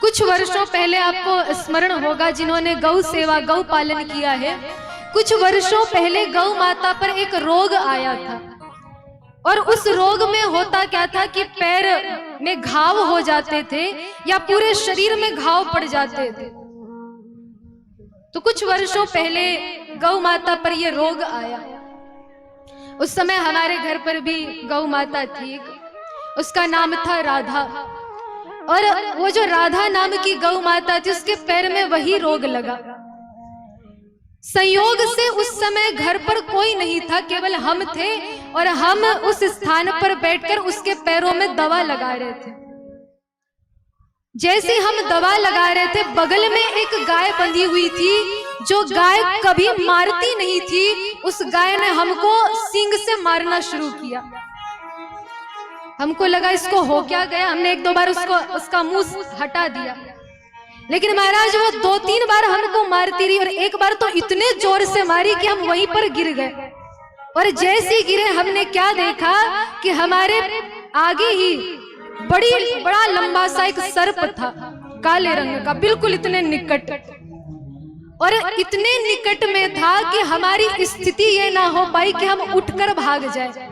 कुछ वर्षों पहले आपको स्मरण होगा, जिन्होंने गौ सेवा गौ पालन किया है, कुछ वर्षों पहले गौ माता पर एक रोग आया था। और उस रोग में होता क्या था कि पैर में घाव हो जाते थे या पूरे शरीर में घाव पड़ जाते थे। तो कुछ वर्षों पहले गौ माता पर यह रोग आया। उस समय हमारे घर पर भी गौ माता थी, उसका नाम था राधा। और वो जो राधा नाम की गौ माता थी, उसके पैर में वही रोग लगा। संयोग से उस समय घर पर कोई नहीं था, केवल हम थे, और हम उस स्थान पर बैठकर उसके पैरों में दवा लगा रहे थे। जैसे हम दवा लगा रहे थे, बगल में एक गाय बंधी हुई थी, जो गाय कभी मारती नहीं थी। उस गाय ने हमको सींग से मारना शुरू किया। हमको लगा इसको हो क्या गया, हमने एक दो बार उसका मुंह हटा दिया, लेकिन महाराज वो 2-3 बार हमको मारती रही, और एक बार तो इतने जोर से मारी कि हम वहीं पर गिर गए। और जैसे गिरे, हमने क्या देखा कि हमारे आगे ही बड़ा लंबा सा एक सर्प था, काले रंग का, बिल्कुल इतने निकट, और इतने निकट में था कि हमारी स्थिति ये ना हो पाई कि हम उठकर भाग जाए।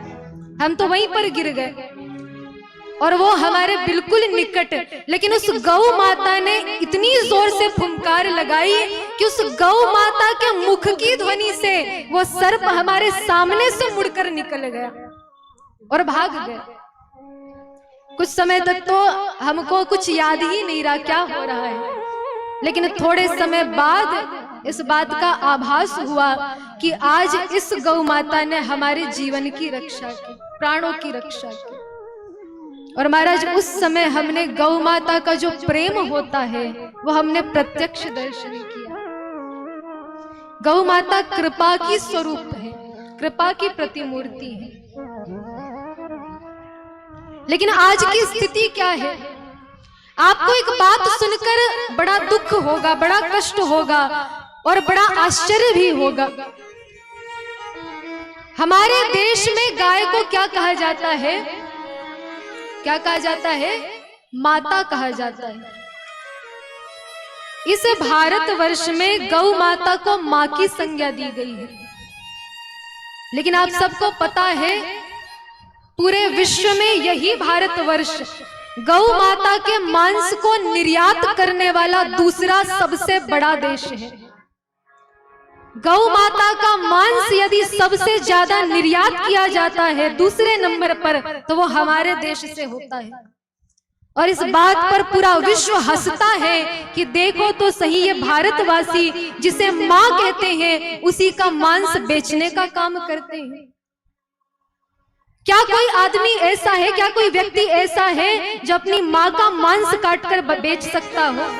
हम तो वहीं पर गिर गए, और वो हमारे बिल्कुल निकट। लेकिन उस गौ माता ने इतनी जोर से फुंकार लगाई कि उस गौ माता के मुख की ध्वनि से वो सर्प हमारे सामने से मुड़कर निकल गया और भाग गए। कुछ समय तक तो हमको कुछ याद ही नहीं रहा क्या हो रहा है, लेकिन थोड़े समय बाद इस बात का आभास हुआ कि आज इस गौ माता ने हमारे जीवन की रक्षा की, प्राणों की रक्षा की। और महाराज उस समय हमने गौ माता का जो प्रेम होता है वो हमने प्रत्यक्ष दर्शन किया। गौ माता कृपा की स्वरूप है, कृपा की प्रतिमूर्ति है। लेकिन आज की स्थिति क्या है? आपको एक बात सुनकर बड़ा दुख होगा, बड़ा कष्ट होगा और बड़ा आश्चर्य भी होगा। हमारे देश में गाय को क्या कहा जाता है? क्या कहा जाता है? माता कहा जाता है। इस भारतवर्ष में गौ माता को मां की संज्ञा दी गई है। लेकिन आप सबको पता है, पूरे विश्व में यही भारतवर्ष गौ माता के मांस को निर्यात करने वाला दूसरा सबसे बड़ा देश है। गौ माता का मांस यदि सबसे ज्यादा निर्यात किया जाता है दूसरे नंबर पर, तो वो हमारे देश से होता है। और इस बात पर पूरा विश्व हंसता है कि देखो तो सही, ये भारतवासी जिसे मां कहते हैं उसी का मांस बेचने का काम करते हैं। क्या कोई आदमी ऐसा है, क्या कोई व्यक्ति ऐसा है जो अपनी मां का मांस काटकर बेच सकता हो?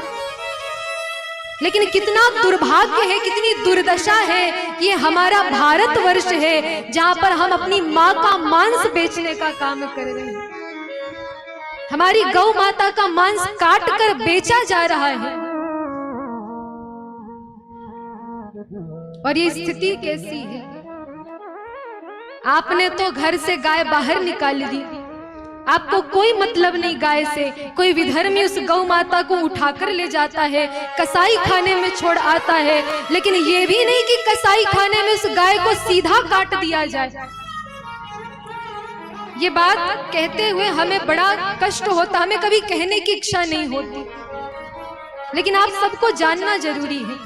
लेकिन कितना दुर्भाग्य है, कितनी दुर्दशा है कि ये हमारा भारतवर्ष है जहां पर हम अपनी मां का मांस बेचने का काम कर रहे हैं। हमारी गौ माता का मांस काट कर बेचा जा रहा है। और ये स्थिति कैसी है? आपने तो घर से गाय बाहर निकाल दी, आपको कोई मतलब नहीं गाय से। कोई विधर्मी उस गौ माता को उठाकर ले जाता है, कसाई खाने में छोड़ आता है, लेकिन ये भी नहीं कि कसाई खाने में उस गाय को सीधा काट दिया जाए। ये बात कहते हुए हमें बड़ा कष्ट होता, हमें कभी कहने की इच्छा नहीं होती, लेकिन आप सबको जानना जरूरी है।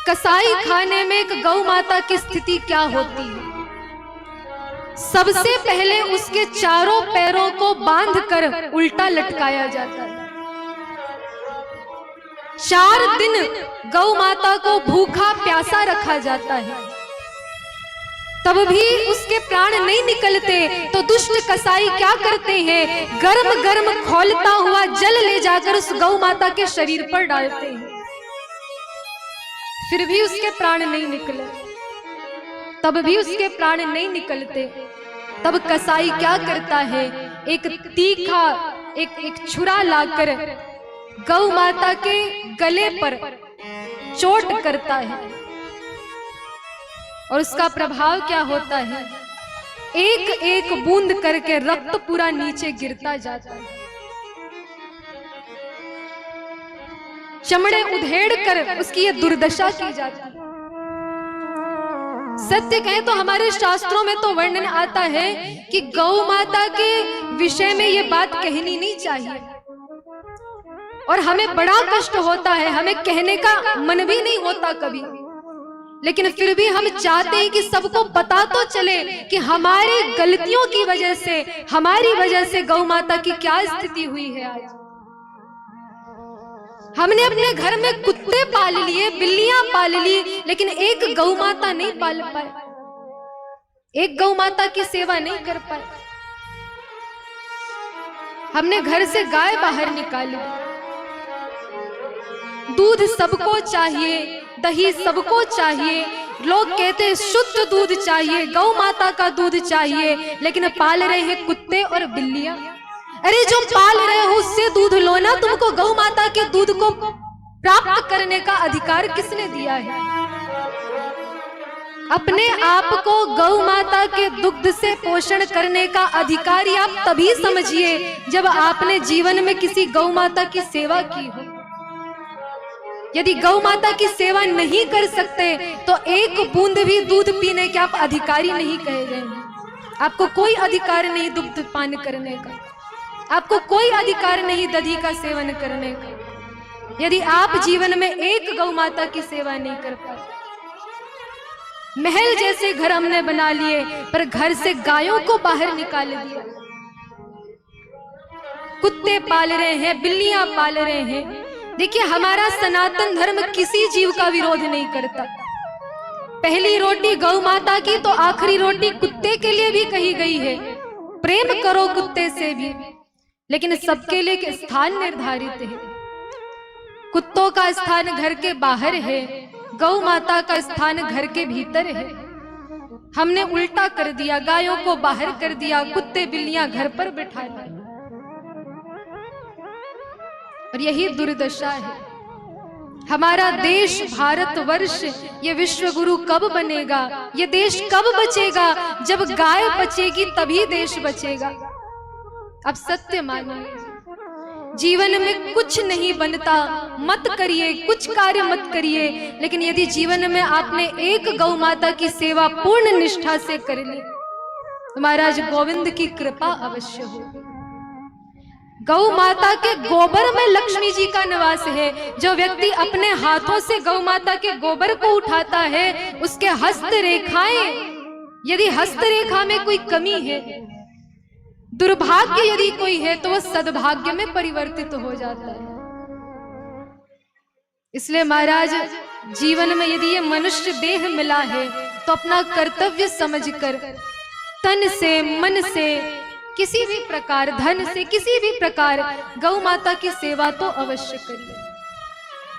कसाई खाने में एक गौ माता की स्थिति क्या होती है? सबसे पहले उसके चारों पैरों को बांधकर उल्टा लटकाया जाता है। 4 दिन गौ माता को भूखा प्यासा रखा जाता है, तब भी उसके प्राण नहीं निकलते। तो दुष्ट कसाई क्या करते हैं? गर्म गर्म खौलता हुआ जल ले जाकर उस गौ माता के शरीर पर डालते हैं, फिर भी उसके प्राण नहीं निकले, तब भी उसके प्राण नहीं निकलते। तब कसाई क्या करता है? एक तीखा एक छुरा लाकर गौ माता के गले पर चोट करता है, और उसका प्रभाव क्या होता है? एक एक बूंद करके रक्त पूरा नीचे गिरता जाता है। चमड़े उधेड़ कर उसकी ये दुर्दशा की जाती है। सत्य कहें तो हमारे शास्त्रों में तो वर्णन आता है कि गौ माता के विषय में ये बात कहनी नहीं चाहिए, और हमें बड़ा कष्ट होता है, हमें कहने का मन भी नहीं होता कभी, लेकिन फिर भी हम चाहते हैं कि सबको पता तो चले कि हमारी गलतियों की वजह से, हमारी वजह से गौ माता की क्या स्थिति हुई है। आज हमने अपने घर में कुत्ते पाल लिए, बिल्लियां पाल ली, लेकिन एक गौ माता नहीं पाल पाए, एक गौ माता की सेवा नहीं कर पाए। हमने घर से गाय बाहर निकाली। दूध सबको चाहिए, दही सबको चाहिए, लोग कहते हैं शुद्ध दूध चाहिए, गौ माता का दूध चाहिए, लेकिन पाल रहे हैं कुत्ते और बिल्लियां। अरे जो पाल रहे हो उससे दूध लो ना, तुमको गौ माता के दूध को प्राप्त करने का अधिकार किसने दिया है? अपने आप को गौ माता के दुग्ध से पोषण करने का अधिकारी आप तभी समझिए जब आपने जीवन में किसी गौ माता की सेवा की हो। यदि गौ माता की सेवा नहीं कर सकते तो एक बूंद भी दूध पीने के आप अधिकारी नहीं कहे गए हैं। आपको कोई अधिकार नहीं दुग्ध पान करने का, आपको कोई अधिकार नहीं दधी का सेवन करने का, यदि आप जीवन में एक गौ माता की सेवा नहीं कर पाए। महल जैसे घर हमने बना लिए, पर घर से गायों को बाहर निकाल दिया। कुत्ते पाल रहे हैं, बिल्लियां पाल रहे हैं। देखिए, हमारा सनातन धर्म किसी जीव का विरोध नहीं करता। पहली रोटी गौ माता की तो आखिरी रोटी कुत्ते के लिए भी कही गई है। प्रेम करो कुत्ते से भी, लेकिन सबके लिए एक स्थान निर्धारित है। कुत्तों का स्थान घर के बाहर है, गौ माता का स्थान घर के भीतर है। हमने उल्टा कर दिया, गायों को बाहर कर दिया, कुत्ते बिल्लियां घर पर बिठा दिए, और यही दुर्दशा है। हमारा देश भारतवर्ष, ये विश्व गुरु कब बनेगा? ये देश कब बचेगा? जब गाय बचेगी तभी देश बचेगा। अब सत्य मानिए, जीवन में कुछ नहीं बनता, मत करिए, कुछ कार्य मत करिए, लेकिन यदि जीवन में आपने एक गौ माता की सेवा पूर्ण निष्ठा से कर ली तो महाराज गोविंद की कृपा अवश्य होगी। गौ माता के गोबर में लक्ष्मी जी का निवास है। जो व्यक्ति अपने हाथों से गौ माता के गोबर को उठाता है, उसके हस्तरेखाएं, यदि हस्तरेखा में कोई कमी है, दुर्भाग्य यदि कोई है, तो वह सद्भाग्य में परिवर्तित हो जाता है। इसलिए महाराज, जीवन में यदि ये मनुष्य देह मिला है तो अपना कर्तव्य समझकर तन से, मन से, किसी भी प्रकार, धन से, किसी भी प्रकार गौ माता की सेवा तो अवश्य करिए।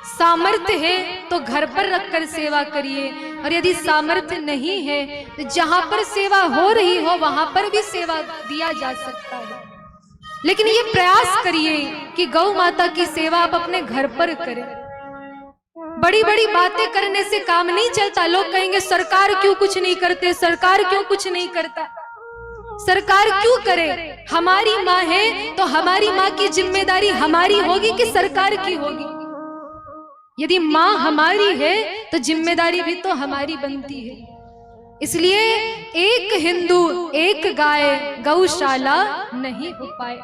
सामर्थ्य है तो घर पर रखकर सेवा करिए, और यदि सामर्थ्य नहीं है तो जहां पर सेवा हो रही हो वहां पर भी सेवा दिया जा सकता है। लेकिन ये प्रयास करिए कि गौ माता की सेवा आप अपने घर पर करें। बड़ी बड़ी बातें करने से काम नहीं चलता। लोग कहेंगे सरकार क्यों कुछ नहीं करते, सरकार क्यों कुछ नहीं करता। सरकार क्यों करे? हमारी माँ है तो हमारी माँ की जिम्मेदारी हमारी होगी कि सरकार की होगी? यदि माँ हमारी है तो जिम्मेदारी भी तो हमारी बनती है। इसलिए एक हिंदू एक गाय गौशाला नहीं हो पाए।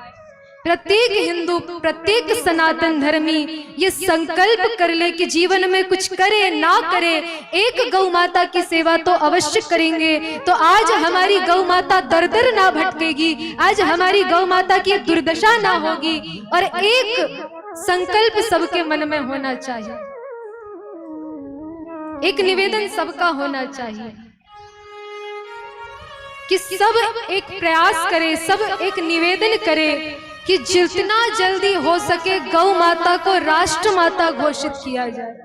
प्रत्येक हिंदू, प्रत्येक सनातन धर्मी ये संकल्प कर ले कि जीवन में कुछ करे ना करे, एक गौ माता की सेवा तो अवश्य करेंगे। तो आज हमारी गौ माता दर दर ना भटकेगी, आज हमारी गौ माता की दुर्दशा ना होगी। और एक संकल्प सबके मन में होना चाहिए, एक निवेदन सबका होना चाहिए कि सब एक प्रयास करे, सब एक निवेदन करे कि जितना जल्दी हो सके गौ माता को राष्ट्र माता घोषित किया जाए।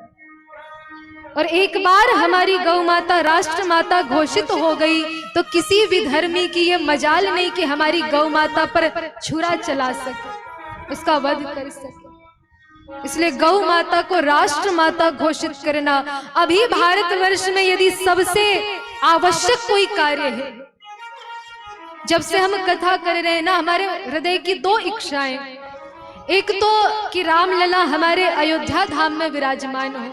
और एक बार हमारी गौ माता राष्ट्र माता घोषित हो गई तो किसी भी धर्मी की ये मजाल नहीं कि हमारी गौ माता पर छुरा चला सके, उसका वध कर सके। इसलिए गौ माता को राष्ट्र माता घोषित करना अभी भारतवर्ष में यदि सबसे आवश्यक कोई कार्य है। जब से हम कथा कर रहे हैं ना, हमारे हृदय की दो इच्छाएं, एक तो कि रामलला हमारे अयोध्या धाम में विराजमान हो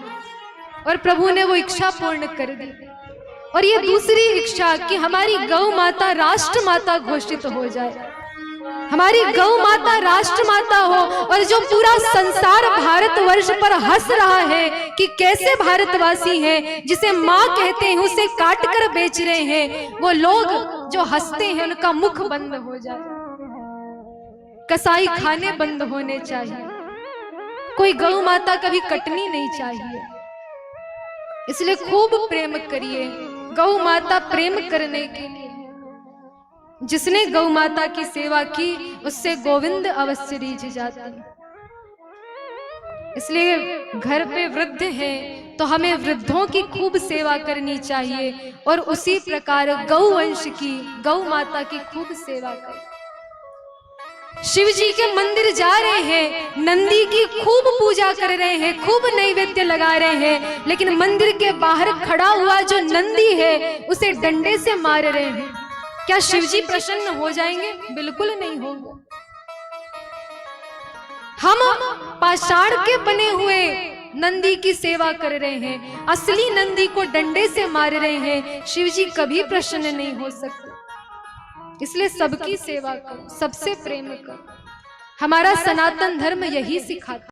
और प्रभु ने वो इच्छा पूर्ण कर दी, और ये दूसरी इच्छा कि हमारी गौ माता राष्ट्र माता घोषित हो जाए, हमारी गौ माता राष्ट्र माता हो, और जो पूरा संसार भारतवर्ष पर हंस रहा है कि कैसे भारतवासी हैं जिसे माँ कहते हैं उसे काट कर बेच रहे हैं, वो लोग जो हंसते हैं उनका मुख बंद हो जाए, कसाई खाने बंद होने चाहिए, कोई गौ माता कभी कटनी नहीं चाहिए। इसलिए खूब प्रेम करिए, गौ माता प्रेम करने के लिए, जिसने गौ माता की सेवा की उससे गोविंद अवश्य रीझ जाते। इसलिए घर पे वृद्ध हैं तो हमें वृद्धों की खूब सेवा करनी चाहिए, और उसी प्रकार गौ वंश की, गौ माता की खूब सेवा करें। शिव जी के मंदिर जा रहे हैं, नंदी की खूब पूजा कर रहे हैं, खूब नैवेद्य लगा रहे हैं, लेकिन मंदिर के बाहर खड़ा हुआ जो नंदी है उसे डंडे से मार रहे हैं। क्या शिव जी प्रसन्न हो जाएंगे? बिल्कुल नहीं होंगे। हम पाषाण के बने हुए नंदी की सेवा कर रहे हैं, असली नंदी को डंडे से मार रहे हैं, शिव जी कभी प्रसन्न नहीं हो सकते। इसलिए सबकी सेवा करो, सबसे प्रेम करो, हमारा सनातन धर्म यही सिखाता है।